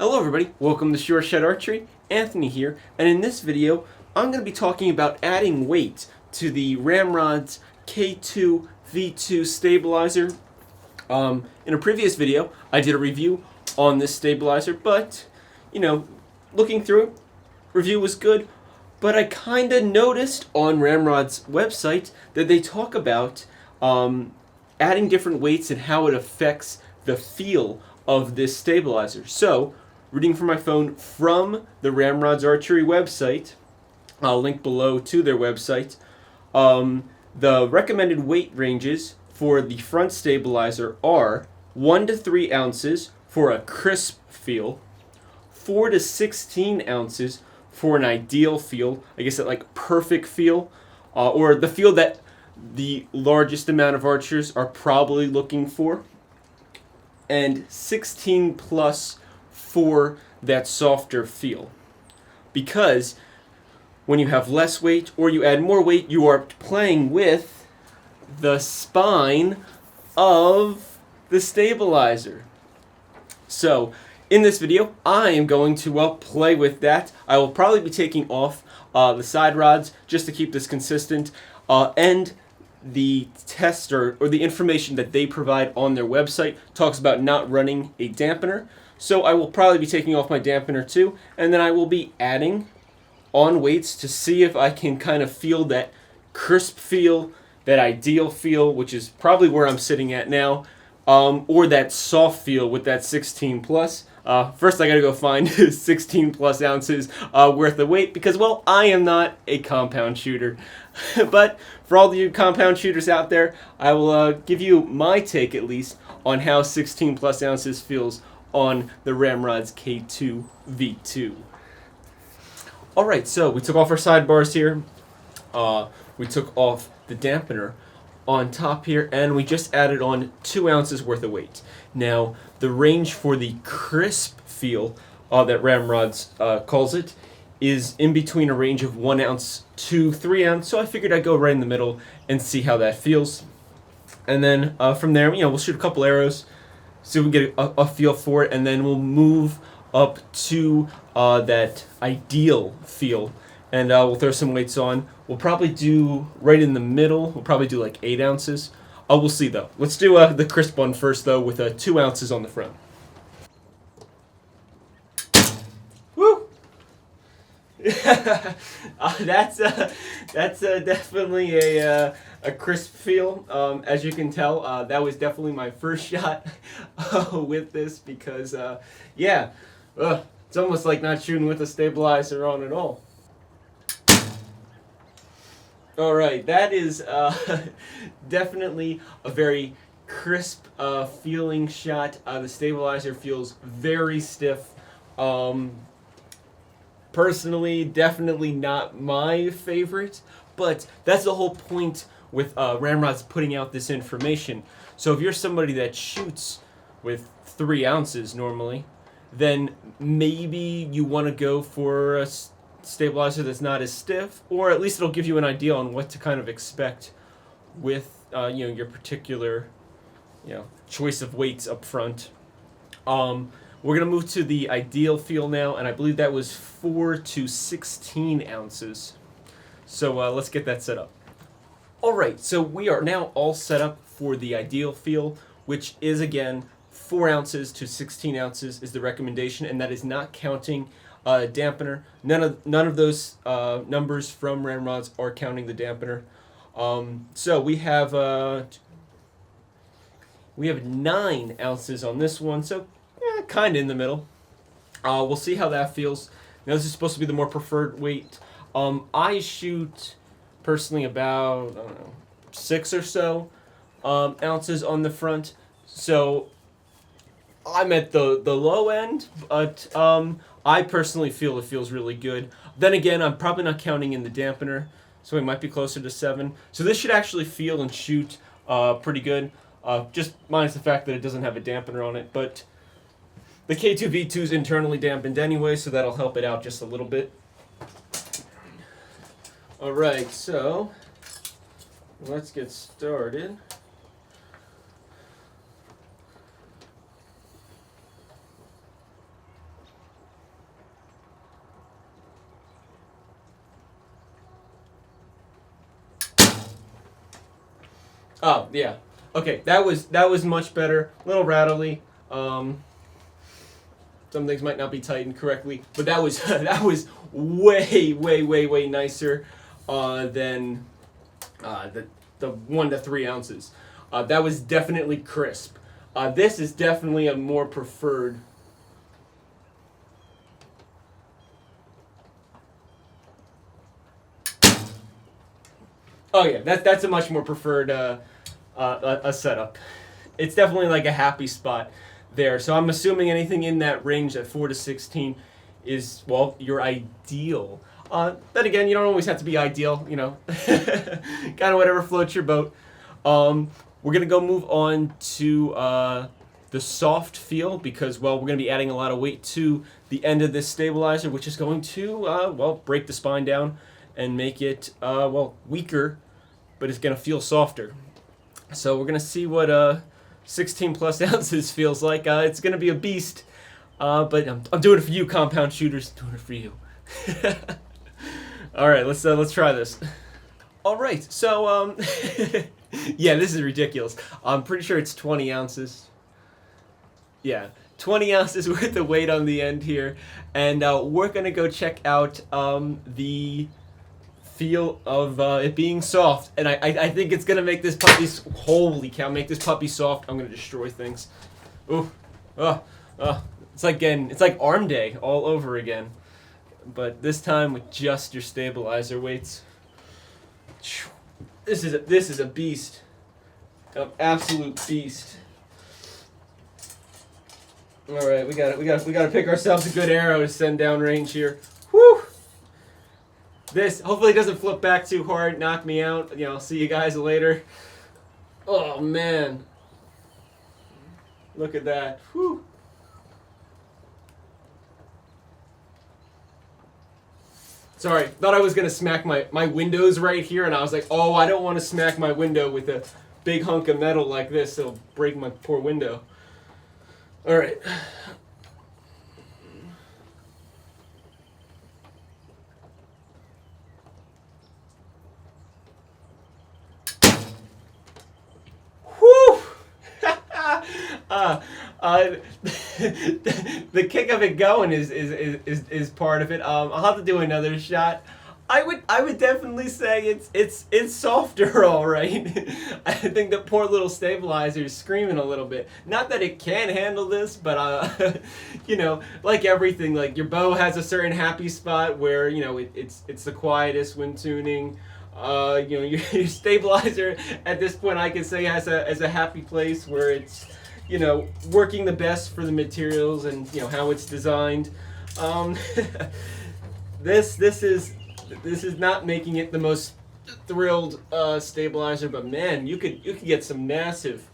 Hello everybody, welcome to Sure Shot Archery. Anthony here, and in this video I'm going to be talking about adding weight to the Ramrods K2V2 stabilizer. In a previous video I did a review on this stabilizer, but looking through it, review was good, but I kind of noticed on Ramrod's website that they talk about adding different weights and how it affects the feel of this stabilizer. So, reading from my phone from the Ramrods Archery website, I'll link below to their website, the recommended weight ranges for the front stabilizer are 1 to 3 ounces for a crisp feel, 4 to 16 ounces for an ideal feel, I guess that like perfect feel, or the feel that the largest amount of archers are probably looking for, and 16 plus for that softer feel. Because when you have less weight or you add more weight, you are playing with the spine of the stabilizer. So in this video, I am going to play with that. I will probably be taking off the side rods just to keep this consistent, and the test or the information that they provide on their website talks about not running a dampener. So I will probably be taking off my dampener too, and then I will be adding on weights to see if I can kind of feel that crisp feel, that ideal feel, which is probably where I'm sitting at now, or that soft feel with that 16 plus. First I gotta go find 16 plus ounces worth of weight because, well, I am not a compound shooter. But for all you compound shooters out there, I will give you my take at least on how 16 plus ounces feels on the Ramrods K2V2. Alright, so we took off our sidebars here. We took off the dampener on top here, and we just added on 2 ounces worth of weight. Now, the range for the crisp feel that Ramrods calls it is in between a range of 1 ounce to 3 ounce, so I figured I'd go right in the middle and see how that feels. And then from there, we'll shoot a couple arrows, see if we can get a feel for it, and then we'll move up to that ideal feel, and we'll throw some weights on. We'll probably do right in the middle. We'll probably do like 8 ounces. We'll see though. Let's do the crisp one first though, with 2 ounces on the front. Woo! That's definitely a crisp feel. As you can tell, that was definitely my first shot with this because, it's almost like not shooting with a stabilizer on at all. Alright, that is definitely a very crisp feeling shot. The stabilizer feels very stiff. Personally, definitely not my favorite, but that's the whole point with Ramrods putting out this information. So if you're somebody that shoots with 3 ounces normally, then maybe you want to go for a stabilizer that's not as stiff, or at least it'll give you an idea on what to kind of expect with your particular choice of weights up front. We're going to move to the ideal feel now, and I believe that was 4 to 16 ounces. So let's get that set up. Alright, so we are now all set up for the ideal feel, which is, again, 4 ounces to 16 ounces is the recommendation, and that is not counting dampener. None of those numbers from Ramrods are counting the dampener. So we have 9 ounces on this one, so kind of in the middle. We'll see how that feels. Now this is supposed to be the more preferred weight. I shoot personally about 6 or so ounces on the front, so I'm at the low end, but I personally feel it feels really good. Then again, I'm probably not counting in the dampener, so it might be closer to 7. So this should actually feel and shoot pretty good, just minus the fact that it doesn't have a dampener on it. But the K2V2 is internally dampened anyway, so that'll help it out just a little bit. Alright, so let's get started. Oh yeah. Okay, that was much better. A little rattly. Some things might not be tightened correctly, but that was that was way nicer than the 1 to 3 ounces. That was definitely crisp. This is definitely a more preferred. Oh yeah, that's a much more preferred a setup. It's definitely like a happy spot there. So I'm assuming anything in that range at 4 to 16 is, well, your ideal. Then again, you don't always have to be ideal, you know. Kind of whatever floats your boat. We're going to go move on to the soft feel because, well, we're going to be adding a lot of weight to the end of this stabilizer, which is going to, well, break the spine down and make it, well, weaker, but it's going to feel softer. So we're going to see what 16 plus ounces feels like. It's going to be a beast, but I'm doing it for you, compound shooters. Doing it for you. All right, let's try this. All right, so yeah, this is ridiculous. I'm pretty sure it's 20 ounces. Yeah, 20 ounces worth of weight on the end here, and we're gonna go check out the feel of it being soft, and I think it's gonna make this puppy, holy cow, make this puppy soft. I'm gonna destroy things. Ooh, it's like arm day all over again, but this time with just your stabilizer weights. This is a beast, an absolute beast. All right, we gotta pick ourselves a good arrow to send down range here. Whew. This hopefully doesn't flip back too hard, knock me out. You know, see you guys later. Oh man, look at that. Whew. Sorry, thought I was gonna smack my windows right here, and I was like, oh, I don't want to smack my window with a big hunk of metal like this. It'll break my poor window. All right. The kick of it going is part of it. I'll have to do another shot. I would definitely say it's softer, all right. I think the poor little stabilizer is screaming a little bit. Not that it can handle this, but you know, like everything, like your bow has a certain happy spot where, you know, it's the quietest when tuning. You know, your stabilizer at this point I can say has a happy place where it's, you know, working the best for the materials and, you know, how it's designed. This is not making it the most thrilled stabilizer, but man, you could get some massive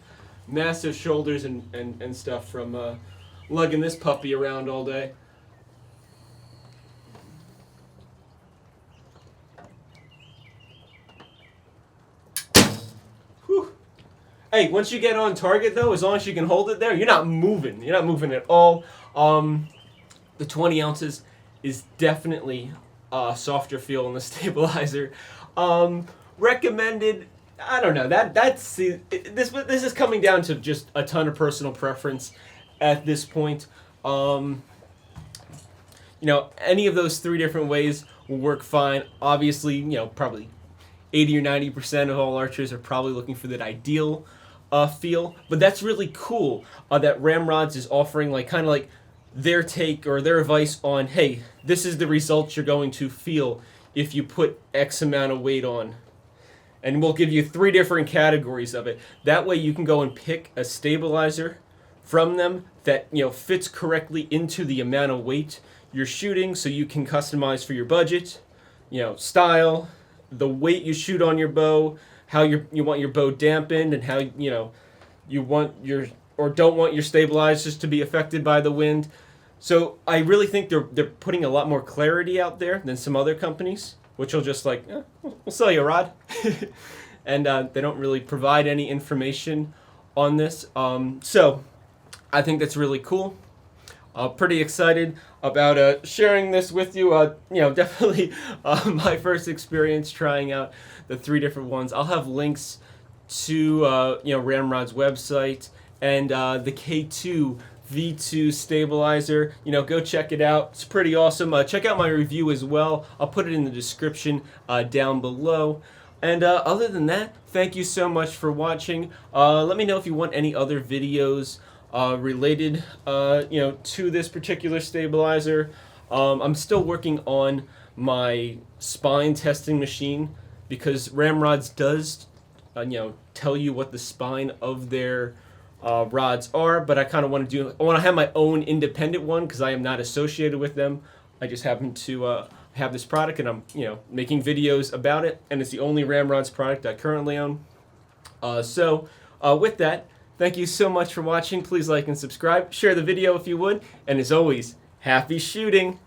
shoulders and stuff from lugging this puppy around all day. Hey, once you get on target though, as long as you can hold it there, you're not moving. You're not moving at all. The 20 ounces is definitely softer feel in the stabilizer. Recommended. I don't know. This is coming down to just a ton of personal preference at this point. You know, any of those 3 different ways will work fine. Obviously, you know, probably 80 or 90% of all archers are probably looking for that ideal feel, but that's really cool that Ramrods is offering like kind of like their take or their advice on, hey, this is the results you're going to feel if you put X amount of weight on, and we'll give you 3 different categories of it. That way you can go and pick a stabilizer from them that, you know, fits correctly into the amount of weight you're shooting, so you can customize for your budget, you know, style, the weight you shoot on your bow, how you want your bow dampened, and how, you know, you want your or don't want your stabilizers to be affected by the wind. So I really think they're putting a lot more clarity out there than some other companies, which will just like, we'll sell you a rod, and they don't really provide any information on this. So I think that's really cool. Pretty excited about sharing this with you. You know, definitely my first experience trying out the 3 different ones. I'll have links to Ramrod's website and the K2V2 stabilizer. Go check it out. It's pretty awesome. Check out my review as well. I'll put it in the description down below. And other than that, thank you so much for watching. Let me know if you want any other videos related to this particular stabilizer. I'm still working on my spine testing machine because Ramrods does tell you what the spine of their rods are, but I kind of want to have my own independent one because I am not associated with them. I just happen to have this product, and I'm making videos about it, and it's the only Ramrods product I currently own. So with that, thank you so much for watching. Please like and subscribe, share the video if you would, and as always, happy shooting!